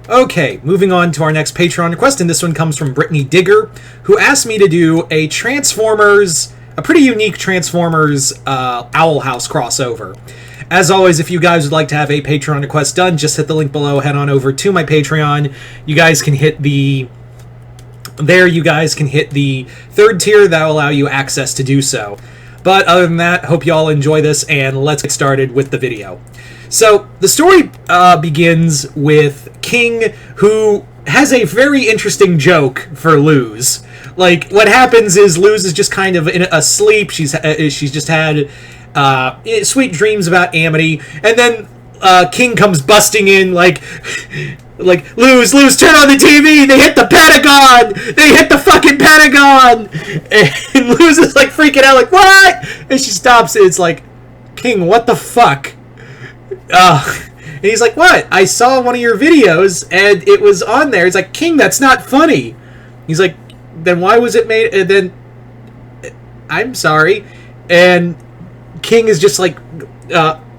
Okay, moving on to our next Patreon request, and this one comes from Brittany Digger, who asked me to do a pretty unique Transformers Owl House crossover. As always, if you guys would like to have a Patreon request done, just hit the link below, head on over to my Patreon. You guys can hit the third tier that will allow you access to do so. But other than that, hope you all enjoy this, and let's get started with the video. So, the story begins with King, who has a very interesting joke for Luz. Like, what happens is Luz is just kind of asleep. She's just had sweet dreams about Amity, and then King comes busting in like, Luz, turn on the TV! They hit the Pentagon! They hit the fucking Pentagon! And Luz is like freaking out, like, what? And she stops, and it's like, King, what the fuck? And he's like, what? I saw one of your videos, and it was on there. It's like, King, that's not funny. He's like, then why was it made? And then, I'm sorry. And King is just like,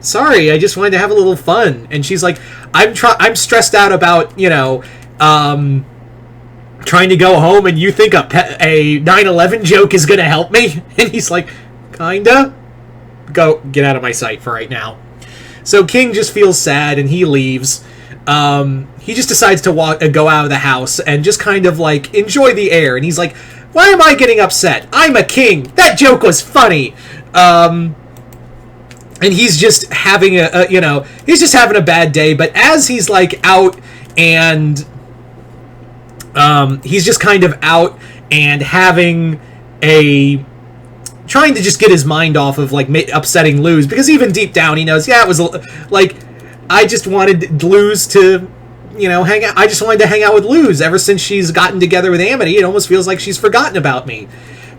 sorry, I just wanted to have a little fun. And she's like, I'm stressed out about, trying to go home, and you think a 9/11 joke is gonna help me? And he's like, kinda? Get out of my sight for right now. So King just feels sad, and he leaves. He just decides to go out of the house and just kind of like enjoy the air. And he's like, why am I getting upset? I'm a king. That joke was funny. And he's just having he's just having a bad day. But as he's like out and he's just kind of out and trying to just get his mind off of like upsetting Luz, because even deep down he knows, it was like, I just wanted Luz to hang out. I just wanted to hang out with Luz. Ever since she's gotten together with Amity, it almost feels like she's forgotten about me.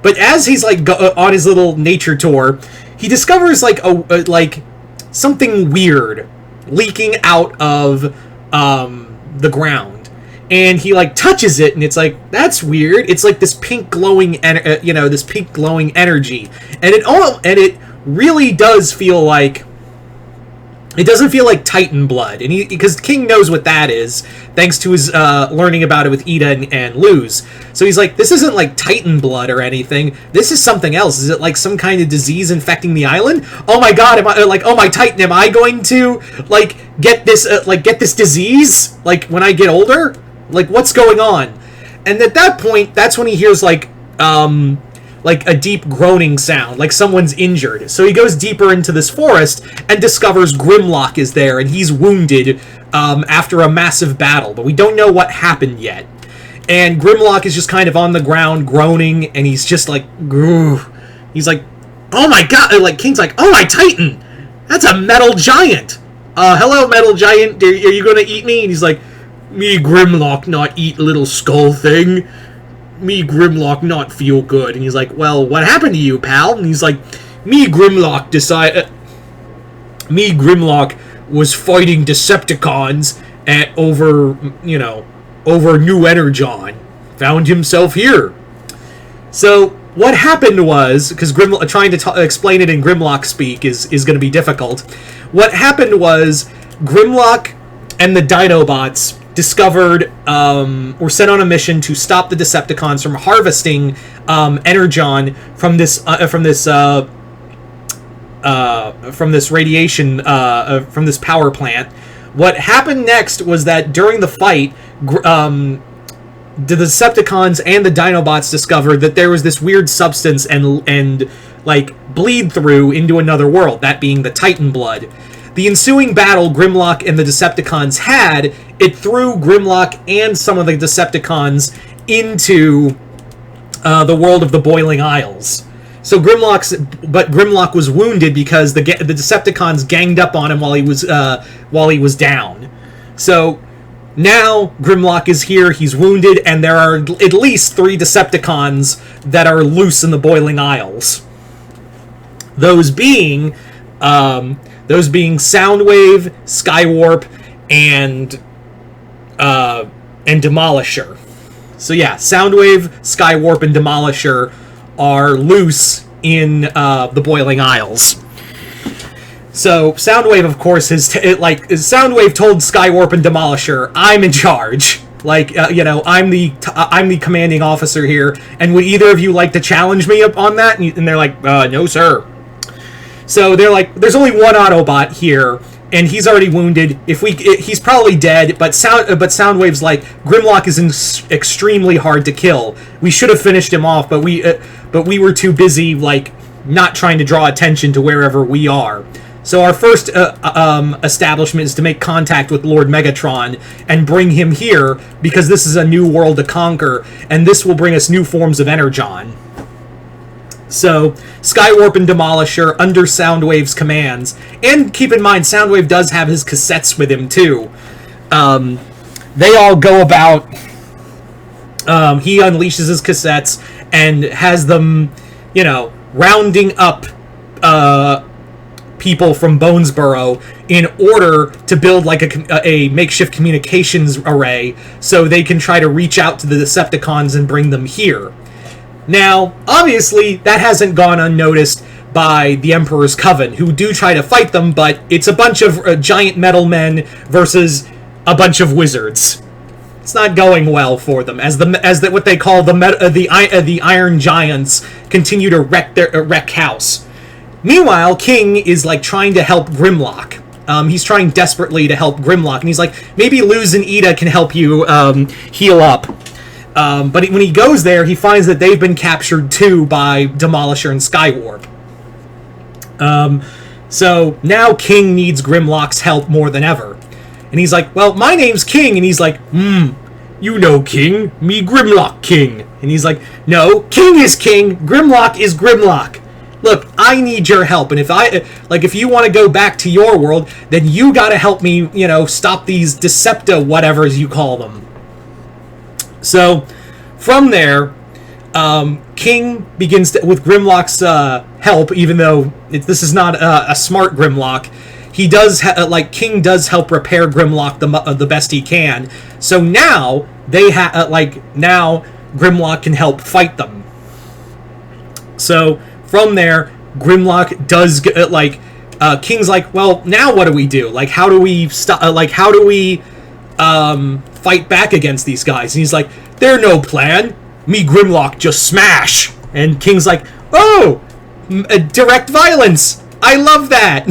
But as he's like on his little nature tour, he discovers like like something weird leaking out of the ground. And he like touches it, and it's like, that's weird. It's like this pink glowing, energy, and it really does feel like, it doesn't feel like Titan blood, and because King knows what that is, thanks to his learning about it with Ida and Luz. So he's like, this isn't like Titan blood or anything. This is something else. Is it like some kind of disease infecting the island? Oh my god! Oh my Titan? Am I going to like get this disease when I get older? Like, what's going on? And at that point, that's when he hears like a deep groaning sound, like someone's injured. So he goes deeper into this forest and discovers Grimlock is there, and he's wounded after a massive battle, but we don't know what happened yet. And Grimlock is just kind of on the ground groaning, and he's just like, grr. He's like, oh my god, like King's like, oh my Titan, that's a metal giant. Hello, metal giant, are you gonna eat me? And he's like, me Grimlock not eat little skull thing. Me Grimlock not feel good. And he's like, well, what happened to you, pal? And he's like, me Grimlock was fighting Decepticons over New Energon. Found himself here. So what happened was, because trying to explain it in Grimlock speak is going to be difficult. What happened was Grimlock and the Dinobots discovered, or sent on a mission to stop the Decepticons from harvesting energon from this radiation, from this power plant. What happened next was that during the fight, the Decepticons and the Dinobots discovered that there was this weird substance and like bleed through into another world, that being the Titan blood. The ensuing battle Grimlock and the Decepticons had, it threw Grimlock and some of the Decepticons into the world of the Boiling Isles. So Grimlock was wounded because the Decepticons ganged up on him while he was down. So now Grimlock is here, he's wounded, and there are at least 3 Decepticons that are loose in the Boiling Isles. Those being Soundwave, Skywarp, and Demolisher. So yeah, Soundwave, Skywarp, and Demolisher are loose in the Boiling Isles. So Soundwave, of course, Soundwave told Skywarp and Demolisher, "I'm in charge. I'm the commanding officer here, and would either of you like to challenge me up on that?" And they're like, "No, sir." So they're like, "There's only one Autobot here, and he's already wounded. He's probably dead." But Soundwave's like, "Grimlock is extremely hard to kill. We should have finished him off, but we were too busy not trying to draw attention to wherever we are." So our first establishment is to make contact with Lord Megatron and bring him here, because this is a new world to conquer, and this will bring us new forms of Energon. So Skywarp and Demolisher, under Soundwave's commands, and keep in mind, Soundwave does have his cassettes with him too. They all go about. He unleashes his cassettes and has them, rounding up people from Bonesboro in order to build a makeshift communications array so they can try to reach out to the Decepticons and bring them here. Now, obviously, that hasn't gone unnoticed by the Emperor's Coven, who do try to fight them, but it's a bunch of giant metal men versus a bunch of wizards. It's not going well for them, as what they call the Iron Giants continue to wreck house. Meanwhile, King is trying to help Grimlock. He's trying desperately to help Grimlock, and he's like, maybe Luz and Ida can help you heal up. But when he goes there, he finds that they've been captured too by Demolisher and Skywarp. So now King needs Grimlock's help more than ever. And he's like, "Well, my name's King." And he's like, "You know King, me Grimlock King." And he's like, "No, King is King, Grimlock is Grimlock. Look, I need your help, and if you want to go back to your world, then you gotta help me, stop these Decepta whatevers you call them." So, from there, King begins to, with Grimlock's help, even though this is not a smart Grimlock, he does King does help repair Grimlock the best he can. So now now Grimlock can help fight them. So from there, Grimlock does King's like, "Well, now what do we do? How do we stop? How do we fight back against these guys?" And he's like, "There's no plan. Me Grimlock just smash." And King's like, "Oh, direct violence. I love that."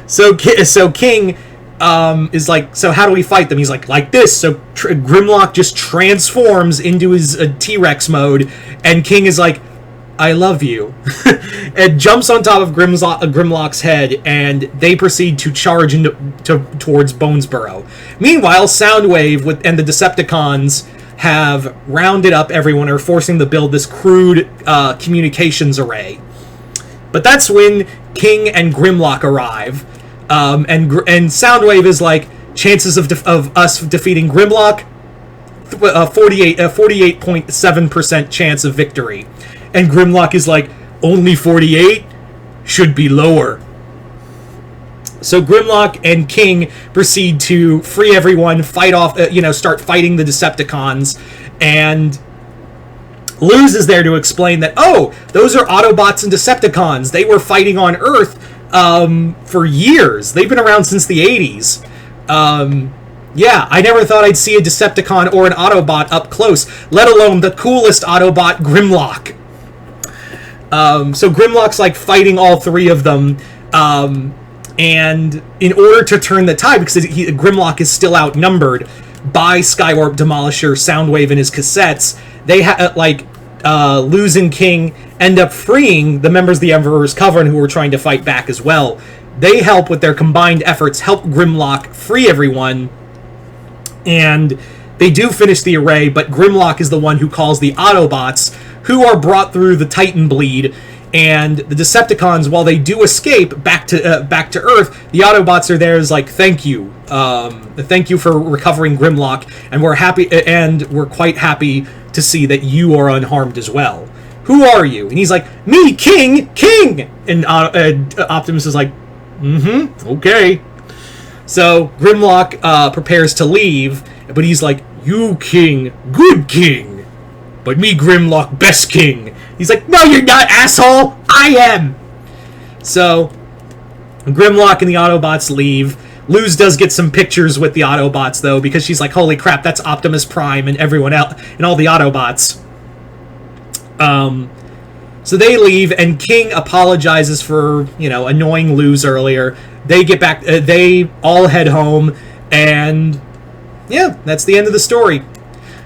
So King is like, "So how do we fight them?" He's like this. So Grimlock just transforms into his T-Rex mode, and King is like, "I love you," and jumps on top of Grimlock's head, and they proceed to charge towards Bonesboro. Meanwhile, Soundwave and the Decepticons have rounded up everyone, are forcing to build this crude communications array. But that's when King and Grimlock arrive, and Soundwave is like, "Chances of us defeating Grimlock, 48.7% chance of victory." And Grimlock is like, "Only 48? Should be lower." So Grimlock and King proceed to free everyone, start fighting the Decepticons, and Luz is there to explain that, "Oh, those are Autobots and Decepticons. They were fighting on Earth for years. They've been around since the 80s. Yeah, I never thought I'd see a Decepticon or an Autobot up close, let alone the coolest Autobot, Grimlock." So Grimlock's fighting all three of them, and in order to turn the tide, because Grimlock is still outnumbered by Skywarp, Demolisher, Soundwave, and his cassettes, they Luz and King end up freeing the members of the Emperor's Coven who were trying to fight back as well. They help with their combined efforts, help Grimlock free everyone, and they do finish the array, but Grimlock is the one who calls the Autobots, who are brought through the Titan Bleed, and the Decepticons, while they do escape back to Earth, the Autobots are there as "Thank you, thank you for recovering Grimlock, and we're quite happy to see that you are unharmed as well. Who are you?" And he's like, "Me, King! And Optimus is like, okay." So Grimlock prepares to leave, but he's like, "You, King, good King. But me, Grimlock, best King." He's like, "No, you're not, asshole! I am!" So Grimlock and the Autobots leave. Luz does get some pictures with the Autobots, though, because she's like, holy crap, that's Optimus Prime and everyone else, and all the Autobots. So they leave, and King apologizes for, annoying Luz earlier. They get back, they all head home, and yeah, that's the end of the story.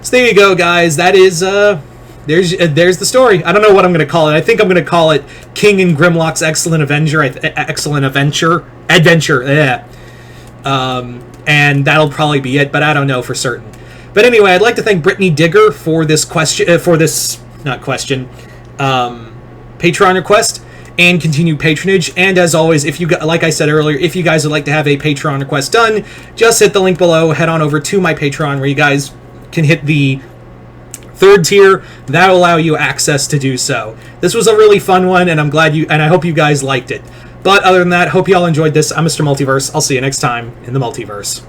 So there you go, guys. That is, there's the story. I don't know what I'm going to call it. I think I'm going to call it King and Grimlock's Excellent Adventure. Yeah. And that'll probably be it, but I don't know for certain. But anyway, I'd like to thank Brittany Digger for this Patreon request and continued patronage. And as always, if you, like I said earlier, if you guys would like to have a Patreon request done, just hit the link below, head on over to my Patreon where you guys can hit the 3rd tier. That'll allow you access to do so. This was a really fun one, and I hope you guys liked it. But other than that, hope you all enjoyed this. I'm Mr. Multiverse. I'll see you next time in the multiverse.